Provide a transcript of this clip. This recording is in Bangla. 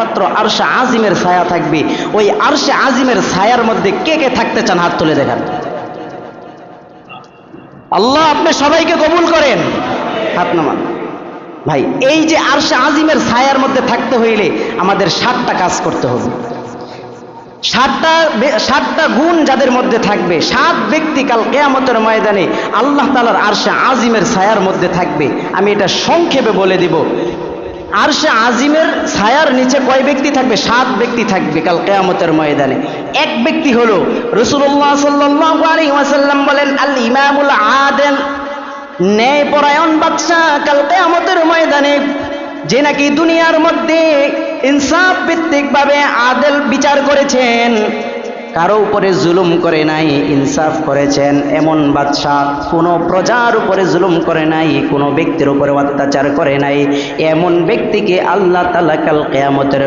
মাত্র আরশে আজিমের ছায়া থাকবে। ওই আরশে আজিমের ছায়ার মধ্যে কে কে থাকতে চান হাত তুলে দেখান। আল্লাহ আপনি সবাইকে কবুল করেন, হাত নামান। ভাই এই যে আরশে আজিমের ছায়ার মধ্যে থাকতে হইলে আমাদের 7টা কাজ করতে হবে। 7টা গুণ যাদের মধ্যে থাকবে, 7 ব্যক্তি কাল কিয়ামতের ময়দানে আল্লাহ তাআলার আরশে আজিমের ছায়ার মধ্যে থাকবে। আমি এটা সংক্ষেপে বলে দিব। আরশে আজিমের ছায়ার নিচে কয় ব্যক্তি থাকবে? 7 ব্যক্তি থাকবে কাল কিয়ামতের ময়দানে। এক ব্যক্তি হলো রাসূলুল্লাহ সাল্লাল্লাহু আলাইহি ওয়াসাল্লাম বলেন, আল ইমামুল আদিল, ন্যায়পরায়ণ বাদশা কাল কিয়ামতের ময়দানে, যে নাকি দুনিয়ার মধ্যে ইনসাফ ভিত্তিক ভাবে আদেল বিচার করেছেন, কারো উপরে জুলুম করে নাই, ইনসাফ করেছেন এমন বাদশা। কোনো প্রজার উপরে জুলুম করে নাই, কোনো ব্যক্তির উপরে অত্যাচার করে নাই, এমন ব্যক্তিকে আল্লাহ তাআলা কাল কিয়ামতের